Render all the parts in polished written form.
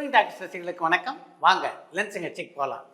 Touring doctors ரசிகர்களுக்கு வணக்கம். வாங்க லென்ஸுங்க செக் போகலாம்.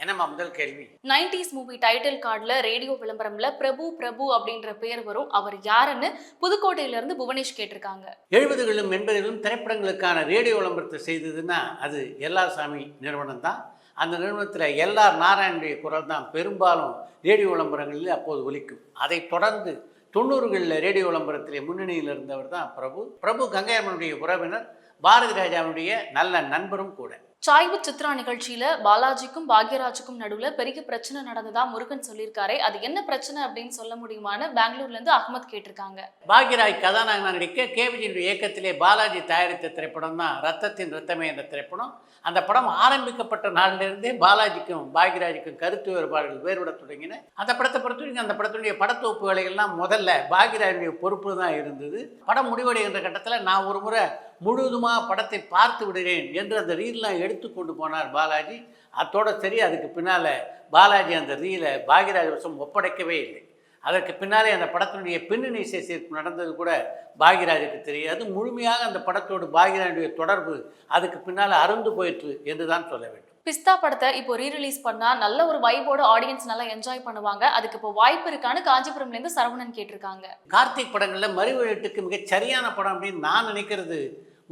என்னம்மா முதல் கேள்வி? 90s மூவி டைட்டில் கார்டுல ரேடியோ விளம்பரம்ல பிரபு பிரபு அப்படின்ற பேர் வரும். அவர் யாருன்னு புதுக்கோட்டையில இருந்து புவனேஷ் கேட்டிருக்காங்க. 70களிலும் 80களிலும் திரைப்படங்களுக்கான ரேடியோ விளம்பரத்தை செய்ததுன்னா அது எல்ஆர் சாமி நிறுவனம் தான். அந்த நிறுவனத்தில் எல்ஆர் நாராயணுடைய குரல் தான் பெரும்பாலும் ரேடியோ விளம்பரங்களில் அப்போது ஒலிக்கும். அதை தொடர்ந்து 90களில் ரேடியோ விளம்பரத்திலே முன்னணியில் இருந்தவர் தான் பிரபு கங்கையம்மனுடைய உறவினர், பாரதி ராஜாவுடைய நல்ல நண்பரும் கூட. சாய்வு சித்ரா நிகழ்ச்சியில பாலாஜிக்கும் பாக்யராஜுக்கும் நடுவுல பெரிய பிரச்சனை நடந்ததா முருகன் சொல்லியிருக்காரு. அது என்ன பிரச்சனை அப்படின்னு சொல்ல முடியுமான்னு பெங்களூர்ல இருந்து அகமத் கேட்டிருக்காங்க. பாக்யராஜ் கதாநாயகனாக நடிக்க கேவிஜியுடைய இயக்கத்திலே பாலாஜி தயாரித்த திரைப்படம் தான் ரத்தத்தின் ரத்தமே என்ற திரைப்படம். அந்த படம் ஆரம்பிக்கப்பட்ட நாளிலிருந்தே பாலாஜிக்கும் பாக்யராஜுக்கும் கருத்து வேறுபாடுகள் வேறுபட தொடங்கின. அந்த படத்தை பொறுத்தவரைக்கும் அந்த படத்துடைய படத்தொகுப்பு வேலைகள்லாம் முதல்ல பாக்யராஜுடைய பொறுப்பு தான் இருந்தது. படம் முடிவடைகின்ற கட்டத்தில் நான் ஒரு முறை முழுவதுமாக படத்தை பார்த்து விடுகிறேன் என்று அந்த ரீல்லாம் எடுத்து கொண்டு போனார் பாலாஜி. அத்தோட சரி, அதுக்கு பின்னால் பாலாஜி அந்த ரீலை பாக்யராஜ் வசம் ஒப்படைக்கவே இல்லை. அதற்கு பின்னாலே அந்த படத்தினுடைய பின்னணி சேர்ப்பு நடந்தது கூட பாக்யராஜுக்கு தெரியாது. முழுமையாக அந்த படத்தோடு பாக்யராஜுடைய தொடர்பு அதுக்கு பின்னால் அருந்து போயிற்று என்று தான் சொல்ல வேண்டும். பிஸ்தா படத்தை இப்போ ரீரிலீஸ் பண்ணா நல்ல ஒரு வைபோட ஆடியன்ஸ் நல்லா என்ஜாய் பண்ணுவாங்க. அதுக்கு இப்போ வாய்ப்பு இருக்கான்னு காஞ்சிபுரம்ல இருந்து சரவணன் கேட்டிருக்காங்க. கார்த்திக் படங்களில் மறுவெட்டுக்கு மிகச் சரியான படம் அப்படின்னு நான் நினைக்கிறது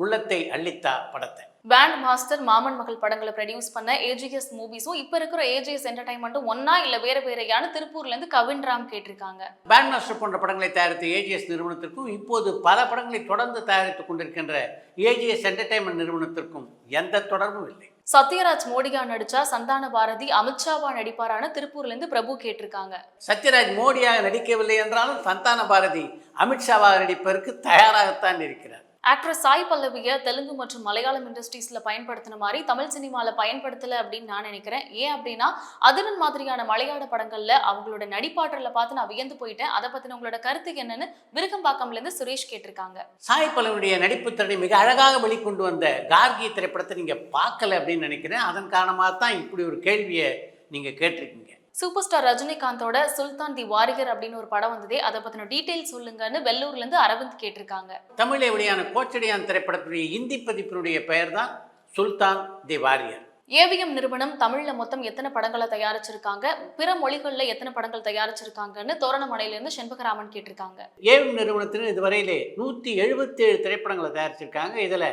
உள்ளத்தை அள்ளித்தா படத்தை. பேண்ட் மாஸ்டர் மாமன் மகள் படங்களை ப்ரொடியூஸ் பண்ண ஏஜிஎஸ் மூவிஸும் இப்போ இருக்கிற ஏஜிஎஸ் என்டர்டைன்மெண்ட்டும் ஒன்னா இல்ல வேற வேறையான திருப்பூர்ல இருந்து கவின் ராம் கேட்டிருக்காங்க. பேண்ட் மாஸ்டர் போன்ற படங்களை தயாரித்த ஏஜிஎஸ் நிறுவனத்திற்கும் இப்போது பல படங்களை தொடர்ந்து தயாரித்துக் கொண்டிருக்கின்ற ஏஜிஎஸ் என்டர்டைன்மெண்ட் நிறுவனத்திற்கும் எந்த தொடர்பும் இல்லை. சத்யராஜ் மோடியா நடிச்சா சந்தான பாரதி அமித்ஷாவா நடிப்பாரான திருப்பூர்ல இருந்து பிரபு கேட்டிருக்காங்க. சத்யராஜ் மோடியாக நடிக்கவில்லை என்றாலும் சந்தான பாரதி அமித்ஷாவாக நடிப்பதற்கு தயாராகத்தான் இருக்கிறார். ஆக்ட்ரஸ் சாய் பல்லவிய தெலுங்கு மற்றும் மலையாளம் இண்டஸ்ட்ரீஸ்ல பயன்படுத்தின மாதிரி தமிழ் சினிமால பயன்படுத்தல அப்படின்னு நான் நினைக்கிறேன். ஏன் அப்படின்னா அதிரன் மாதிரியான மலையாள படங்கள்ல அவங்களோட நடிப்பாற்றல பார்த்து நான் வியந்து போயிட்டேன். அதை பத்தின உங்களோட கருத்து என்னன்னு விருகம்பாக்கம்ல இருந்து சுரேஷ் கேட்டிருக்காங்க. சாய் பல்லவியுடைய நடிப்பு திறனை மிக அழகாக வெளிக்கொண்டு வந்த கார்கி திரைப்படத்தை நீங்க பார்க்கல அப்படின்னு நினைக்கிறேன். அதன் காரணமாக தான் இப்படி ஒரு கேள்வியை நீங்க கேட்டிருக்கீங்க. சூப்பர் ஸ்டார் ரஜினிகாந்தோட சுல்தான் தி வாரியர் அப்படின்னு ஒரு படம் வந்ததே, அதை பத்தின டீடைல் சொல்லுங்கன்னு வெள்ளூர்ல இருந்து அரவிந்த் கேட்டிருக்காங்க. தமிழை வெளியான கோச்சடியான் திரைப்படத்துடைய இந்தி பதிப்பினுடைய பெயர் தான் சுல்தான் தி வாரியர். ஏவிஎம் நிறுவனம் தமிழ்ல மொத்தம் எத்தனை படங்களை தயாரிச்சிருக்காங்க, பிற மொழிகள்ல எத்தனை படங்கள் தயாரிச்சிருக்காங்கன்னு தோரணமலையில இருந்து செண்பகராமன் கேட்டிருக்காங்க. ஏவிஎம் நிறுவனத்தினர் இதுவரையிலே 177 திரைப்படங்களை தயாரிச்சிருக்காங்க. இதுல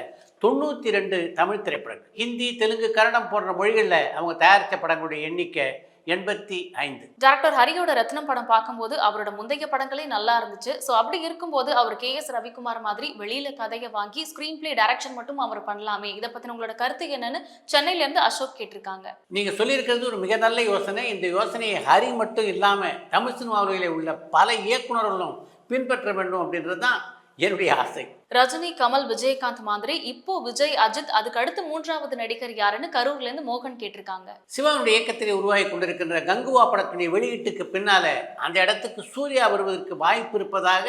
92 தமிழ் திரைப்படங்கள். ஹிந்தி, தெலுங்கு, கன்னடம் போன்ற மொழிகளில் அவங்க தயாரித்த படங்களுடைய எண்ணிக்கை 85. டைரக்டர் ஹரியோட ரத்னம் படம் பார்க்கும்போது அவரோட முந்தைய படங்களே நல்லா இருந்துச்சு. ஸோ அப்படி இருக்கும்போது அவர் KS ரவிக்குமார் மாதிரி வெளியில கதையை வாங்கி ஸ்கிரீன் பிளே டைரக்ஷன் மட்டும் அவர் பண்ணலாமே, இதை பத்தின உங்களோட கருத்து என்னன்னு சென்னையில இருந்து அசோக் கேட்டிருக்காங்க. நீங்க சொல்லியிருக்கிறது ஒரு மிக நல்ல யோசனை. இந்த யோசனையை ஹரி மட்டும் இல்லாம தமிழ் சினிமாவிலே உள்ள பல இயக்குநர்களும் பின்பற்ற வேண்டும் அப்படின்றது தான் என்னுடைய ஆசை. ரஜினி, கமல், விஜயகாந்த் மாதிரி இப்போ விஜய், அஜித், அதுக்கு அடுத்து மூன்றாவது நடிகர் யாருன்னு கரூர்ல இருந்து மோகன் கேட்டிருக்காங்க. சிவாவுடைய இயக்கத்திலே உருவாகி கொண்டிருக்கின்ற கங்குவா படத்தினுடைய வெளியீட்டுக்கு பின்னால அந்த இடத்துக்கு சூர்யா வருவதற்கு வாய்ப்பு இருப்பதாக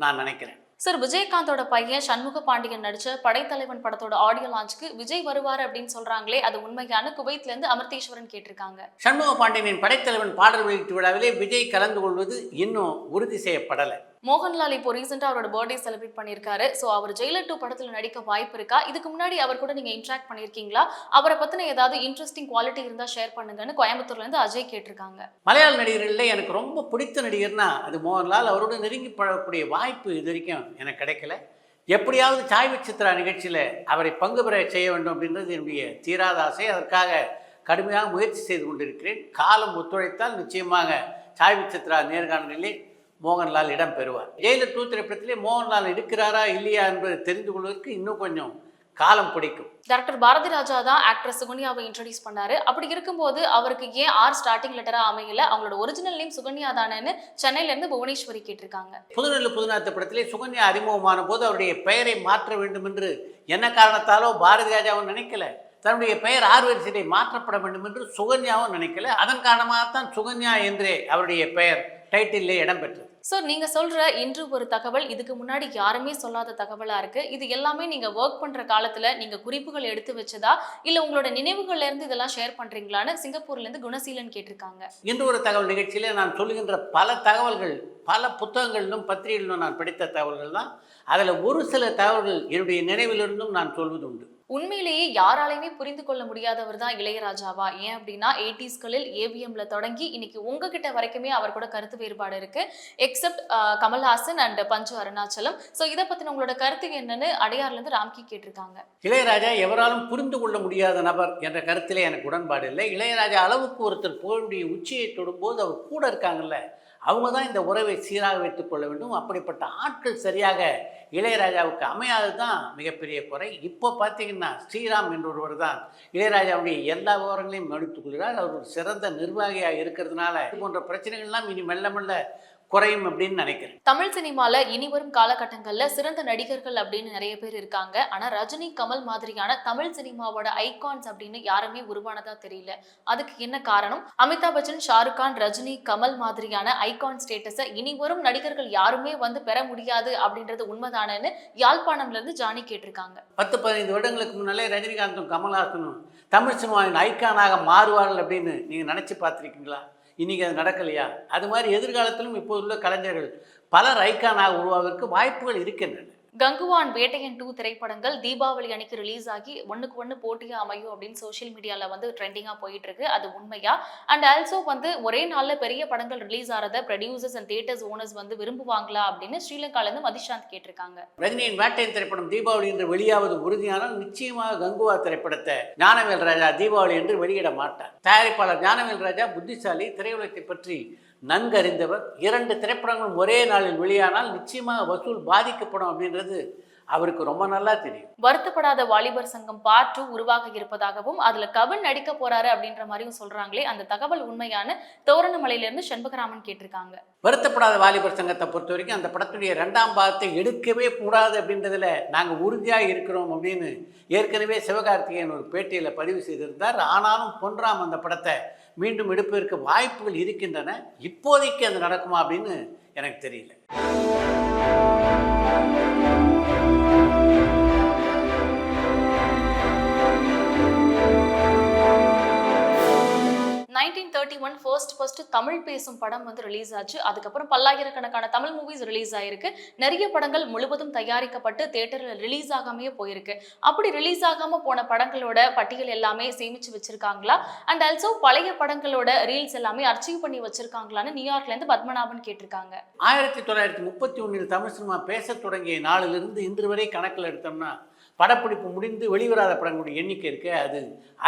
நான் நினைக்கிறேன். சார், விஜயகாந்தோட பையன் சண்முக பாண்டியன் நடிச்ச படைத்தலைவன் படத்தோட ஆடியோ லான்ச்சுக்கு விஜய் வருவாரு அப்படின்னு சொல்றாங்களே, அது உண்மையான? குவைத்ல இருந்து அமர்தீஸ்வரன் கேட்டிருக்காங்க. சண்முக பாண்டியனின் படைத்தலைவன் பாடல் வெளியீட்டு விழாவிலே விஜய் கலந்து கொள்வது இன்னும் உறுதி செய்யப்படலை. மோகன்லால் இப்போ ரீசெண்டா அவரோட பர்த்டே செலிப்ரேட் பண்ணியிருக்காரு. ஸோ அவர் ஜெயிலர் 2 படத்துல நடிக்க வாய்ப்பு இருக்கா? இதுக்கு முன்னாடி அவர் கூட நீங்க இன்ட்ராக்ட் பண்ணியிருக்கீங்களா? அவரை பத்தின ஏதாவது இன்ட்ரெஸ்டிங் குவாலிட்டி இருந்தா ஷேர் பண்ணுங்கன்னு கோயம்புத்தூர்ல இருந்து அஜய் கேட்டிருக்காங்க. மலையாள நடிகர்களில் எனக்கு ரொம்ப பிடித்த நடிகர்னா அது மோகன்லால். அவரோட நெருங்கி பழகக்கூடிய வாய்ப்பு இது வரைக்கும் எனக்கு கிடைக்கல. எப்படியாவது சாய்வு சித்ரா நிகழ்ச்சியில் அவரை பங்கு பெற செய்ய வேண்டும் அப்படின்றது என்னுடைய தீராத ஆசை. அதற்காக கடுமையாக முயற்சி செய்து கொண்டிருக்கிறேன். காலம் ஒத்துழைத்தால் நிச்சயமாக சாய்வு சித்ரா நேர்காணலிலே மோகன்லால் இடம் பெறுவார். ஜெயிலர் 2 திரைப்படத்திலே மோகன்லால் இருக்கிறாரா இல்லையா என்பதை தெரிந்து கொள்வதற்கு இன்னும் கொஞ்சம் காலம் பிடிக்கும். டாக்டர் பாரதி ராஜா தான் ஆக்ட்ரஸ் சுகன்யாவை இன்ட்ரோடியூஸ் பண்ணாரு. அப்படி இருக்கும்போது அவருக்கு ஏன் ஆர் ஸ்டார்டிங் லெட்டரா அமையல? அவங்களோட ஒரிஜினல் நேம் சுகன்யா தானேன்னு சென்னையில இருந்து புவனேஸ்வரி கேட்டிருக்காங்க. புதுநெல்லு புதுநாத்து படத்திலே சுகன்யா அறிமுகமான போது அவருடைய பெயரை மாற்ற வேண்டும் என்று என்ன காரணத்தாலோ பாரதி ராஜாவும் நினைக்கல. தன்னுடைய பெயர் ஆர்வரிசையிலே மாற்றப்பட வேண்டும் என்று சுகன்யாவும் நினைக்கல. அதன் காரணமாகத்தான் சுகன்யா என்றே அவருடைய பெயர் டைட்டிலே இடம்பெற்றது. ஸோ நீங்க சொல்ற இன்று ஒரு தகவல் இதுக்கு முன்னாடி யாருமே சொல்லாத தகவலா இருக்கு. இது எல்லாமே நீங்க ஒர்க் பண்ற காலத்துல நீங்க குறிப்புகள் எடுத்து வச்சதா, இல்ல உங்களோட நினைவுகள்ல இருந்து இதெல்லாம் ஷேர் பண்றீங்களான்னு சிங்கப்பூர்ல இருந்து குணசீலன் கேட்டிருக்காங்க. இன்று ஒரு தகவல் நிகழ்ச்சியிலே நான் சொல்லுகின்ற பல தகவல்கள் பல புத்தகங்களிலும் பத்திரிகைகளிலும் நான் படித்த தகவல்கள் தான். அதில் ஒரு சில தகவல்கள் என்னுடைய நினைவிலிருந்தும் நான் சொல்வது உண்டு. உண்மையிலேயே யாராலையுமே புரிந்து கொள்ள முடியாதவர் தான் இளையராஜாவா? ஏன் அப்படின்னா 80ஸ்களில் ஏவிஎம்ல தொடங்கி இன்னைக்கு உங்ககிட்ட வரைக்குமே அவர் கூட கருத்து வேறுபாடு இருக்கு. எக்ஸப்ட் கமல்ஹாசன் அண்ட் பஞ்சு அருணாச்சலம். ஸோ இதை பத்தின உங்களோட கருத்து என்னன்னு அடையார்ல இருந்து ராம்கி கேட்டிருக்காங்க. இளையராஜா எவராலும் புரிந்து கொள்ள முடியாத நபர் என்ற கருத்திலே எனக்கு உடன்பாடு இல்லை. இளையராஜா அளவுக்கு ஒருத்தர் புகழுடைய உச்சியை தொடும்போது அவர் கூட இருக்காங்கல்ல, அவங்க தான் இந்த உறவை சீராக வைத்துக் கொள்ள வேண்டும். அப்படிப்பட்ட ஆட்கள் சரியாக இளையராஜாவுக்கு அமையாது தான் மிகப்பெரிய குறை. இப்போ பார்த்தீங்கன்னா ஸ்ரீராம் என்றொருவர் தான் இளையராஜாவுடைய எல்லா விவரங்களையும் கவனித்துக் கொள்கிறார். அவர் ஒரு சிறந்த நிர்வாகியாக இருக்கிறதுனால இது போன்ற பிரச்சனைகள்லாம் இனி மெல்ல மெல்ல குறையும் அப்படின்னு நினைக்கிறேன். தமிழ் சினிமால இனி வரும் காலகட்டங்கள்ல சிறந்த நடிகர்கள் அப்படின்னு நிறைய பேர் இருக்காங்க. ஆனா ரஜினி, கமல் மாதிரியான தமிழ் சினிமாவோட ஐகான்ஸ் அப்படின்னு யாருமே உருவானதா தெரியல. அதுக்கு என்ன காரணம்? அமிதாப் பச்சன், ஷாருக் கான், ரஜினி, கமல் மாதிரியான ஐகான் ஸ்டேட்டஸை இனி வரும் நடிகர்கள் யாருமே வந்து பெற முடியாது அப்படின்றது உண்மைதானன்னு யாழ்ப்பாணம்ல இருந்து ஜானி கேட்டிருக்காங்க. 10-15 வருடங்களுக்கு முன்னாலே ரஜினிகாந்தும் கமல்ஹாசனும் தமிழ் சினிமாவின் ஐகானாக மாறுவார்கள் அப்படின்னு நீங்கள் நினச்சி பார்த்துருக்கீங்களா? இன்றைக்கி அது நடக்கலையா? அது மாதிரி எதிர்காலத்திலும் இப்போதுள்ள கலைஞர்கள் பலர் ஐகானாக உருவாவதற்கு வாய்ப்புகள் இருக்கின்றன. கங்குவான், வேட்டையன் 2 திரைப்படங்கள் தீபாவளி அன்னைக்கு ரிலீஸ் ஆகி ஒன்றுக்கு ஒன்று போட்டியாக அமையும் அப்படின்னு சோஷியல் மீடியாவில் வந்து ட்ரெண்டிங்காக போயிட்டு இருக்கு. அது உண்மையா? அண்ட் ஆல்சோ வந்து ஒரே நாளில் பெரிய படங்கள் ரிலீஸ் ஆகிறத ப்ரொடியூசர்ஸ் அண்ட் தியேட்டர்ஸ் ஓனர்ஸ் வந்து விரும்புவாங்களா அப்படின்னு ஸ்ரீலங்காலேருந்து மதிஷாந்த் கேட்டிருக்காங்க. ரஜினியின் வேட்டையன் திரைப்படம் தீபாவளி என்று வெளியாவது உறுதியானால் நிச்சயமாக கங்குவா திரைப்படத்தை ஞானவேல் ராஜா தீபாவளி என்று வெளியிட மாட்டார். தயாரிப்பாளர் ஞானவேல் ராஜா புத்திசாலி, திரையுலகத்தை பற்றி நன்கறிந்தவர். 2 திரைப்படங்களும் ஒரே நாளில் வெளியானால் நிச்சயமாக வசூல் பாதிக்கப்படும் அப்படின்றது அவருக்கு ரொம்ப நல்லா தெரியும். வருத்தப்படாத வாலிபர் சங்கம் பார்ட் 2 உருவாக இருப்பதாகவும் அதுல கவின் நடிக்க போறாரு அப்படின்ற மாதிரியும் சொல்றாங்களே, அந்த தகவல் உண்மையான? தோரணமலையிலிருந்து செண்பகராமன் கேட்டிருக்காங்க. வருத்தப்படாத வாலிபர் சங்கத்தை பொறுத்த வரைக்கும் அந்த படத்துடைய 2ஆம் பாகத்தை எடுக்கவே கூடாது அப்படின்றதுல நாங்கள் உறுதியாக இருக்கிறோம் அப்படின்னு ஏற்கனவே சிவகார்த்திகேயன் ஒரு பேட்டியில் பதிவு செய்திருந்தார். ஆனாலும் பொன்ராம் அந்த படத்தை மீண்டும் எடுப்பதற்கு வாய்ப்புகள் இருக்கின்றன. இப்போதைக்கு அது நடக்குமா அப்படின்னு எனக்கு தெரியல. 1931 ஃபர்ஸ்ட் தமிழ் பேசும் படம் வந்து ரிலீஸ் ஆச்சு. அதுக்கப்புறம் பல்லாயிரக்கணக்கான தமிழ் மூவிஸ் ரிலீஸ் ஆயிருக்கு. நிறைய படங்கள் முழுவதும் தயாரிக்கப்பட்டு தியேட்டரில் ரிலீஸ் ஆகாமையே போயிருக்கு. அப்படி ரிலீஸ் ஆகாம போன படங்களோட பட்டியல் எல்லாமே சேமிச்சு வச்சிருக்காங்களா? அண்ட் ஆல்சோ பழைய படங்களோட ரீல்ஸ் எல்லாமே அர்ச்சீவ் பண்ணி வச்சிருக்காங்களான்னு நியூயார்க்ல இருந்து பத்மநாபன் கேட்டிருக்காங்க. 1931 தமிழ் சினிமா பேச தொடங்கிய நாளிலிருந்து இன்று வரை கணக்கில் எடுத்தோம்னா படப்பிடிப்பு முடிந்து வெளிவராத படங்களுடைய எண்ணிக்கை இருக்கு, அது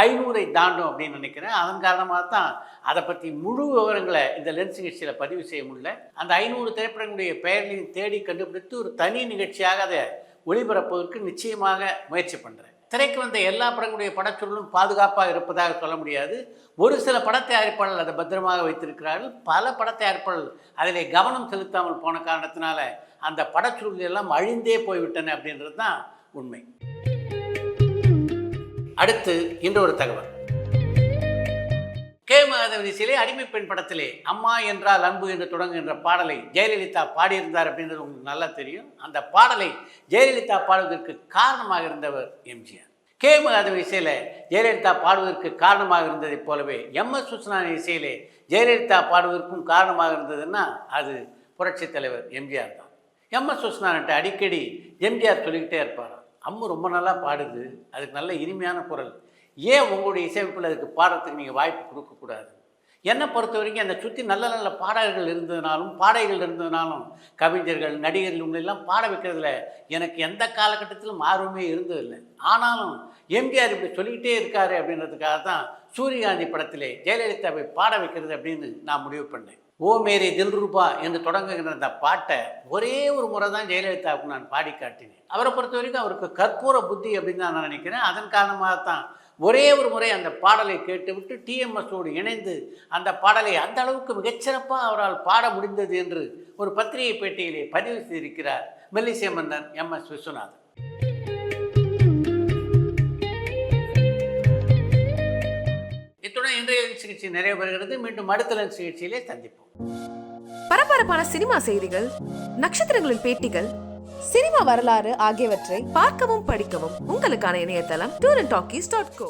500 தாண்டும் அப்படின்னு நினைக்கிறேன். அதன் காரணமாக தான் அதை பற்றி முழு விவரங்களை இந்த லென்ஸ் நிகழ்ச்சியில் பதிவு செய்ய முடியல. அந்த 500 திரைப்படங்களுடைய பெயர்களையும் தேடி கண்டுபிடித்து ஒரு தனி நிகழ்ச்சியாக அதை ஒளிபரப்புவதற்கு நிச்சயமாக முயற்சி பண்ணுறேன். திரைக்கு வந்த எல்லா படங்களுடைய படச்சொல்லும் பாதுகாப்பாக இருப்பதாக சொல்ல முடியாது. ஒரு சில பட தயாரிப்பாளர்கள் அதை பத்திரமாக வைத்திருக்கிறார்கள். பல பட தயாரிப்பாளர்கள் அதிலே கவனம் செலுத்தாமல் போன காரணத்தினால அந்த படச்சொல்கள் எல்லாம் அழிந்தே போய்விட்டன அப்படின்றது தான் உண்மை. அடுத்து இன்னொரு தகவல். கே. மாதவன் இசையிலே அடிமை பெண் படத்திலே அம்மா என்றால் அன்பு என்று தொடங்குகின்ற பாடலை ஜெயலலிதா பாடியிருந்தார் அப்படின்றது உங்களுக்கு நல்லா தெரியும். அந்த பாடலை ஜெயலலிதா பாடுவதற்கு காரணமாக இருந்தவர் எம்ஜிஆர். கே. மாதவன் இசையில் ஜெயலலிதா பாடுவதற்கு காரணமாக இருந்ததைப் போலவே எம்.எஸ். விஸ்வநாதன் இசையிலே ஜெயலலிதா பாடுவதற்கும் காரணமாக இருந்ததுன்னா அது புரட்சித் தலைவர் எம்ஜிஆர் தான். எம்.எஸ். விஸ்வநாதன்ட்ட அடிக்கடி எம்ஜிஆர் சொல்லிக்கிட்டே இருப்பார், அம்மு ரொம்ப நல்லா பாடுது, அதுக்கு நல்ல இனிமையான குரல், ஏன் உங்களுடைய இசையமைப்பில் அதுக்கு பாடுறதுக்கு நீங்கள் வாய்ப்பு கொடுக்கக்கூடாது? என்னை பொறுத்த வரைக்கும் அந்த சுற்றி நல்ல நல்ல பாடகர்கள் இருந்ததுனாலும் பாடகிகள் இருந்ததுனாலும் கவிஞர்கள் நடிகர்கள் இவங்களெல்லாம் பாட வைக்கிறதுல எனக்கு எந்த காலகட்டத்திலும் ஆர்வமே இருந்ததில்லை. ஆனாலும் எம்ஜிஆர் இப்படி சொல்லிக்கிட்டே இருக்காரு அப்படின்றதுக்காக தான் சூரியகாந்தி படத்திலே ஜெயலலிதாவை பாட வைக்கிறது அப்படின்னு நான் முடிவு பண்ணேன். ஓ மேரே தில்ரூபா என்று தொடங்குகின்ற அந்த பாட்டை ஒரே ஒரு முறை தான் ஜெயலலிதாவுக்கு நான் பாடி காட்டினேன். அவரை பொறுத்த வரைக்கும் அவருக்கு கற்பூர புத்தி அப்படின்னு தான் நான் நினைக்கிறேன். அதன் காரணமாகத்தான் ஒரே ஒரு முறை அந்த பாடலை கேட்டுவிட்டு டிஎம்எஸோடு இணைந்து அந்த பாடலை அந்த அளவுக்கு மிகச்சிறப்பாக அவரால் பாட முடிந்தது என்று ஒரு பத்திரிகை பேட்டியிலே பதிவு செய்திருக்கிறார் மெல்லிசை மன்னர் எம்.எஸ். விஸ்வநாதன். இத்துடன் இன்றைய லென்ஸ் நிகழ்ச்சி நிறைவு பெறுகிறது. மீண்டும் அடுத்த லென்ஸ் நிகழ்ச்சியிலே சந்திப்போம். பரபரப்பான சினிமா செய்திகள், நட்சத்திரங்களின் பேட்டிகள், சினிமா வரலாறு ஆகியவற்றை பார்க்கவும் படிக்கவும் உங்களுக்கான இணையதளம் tourantalkies.co.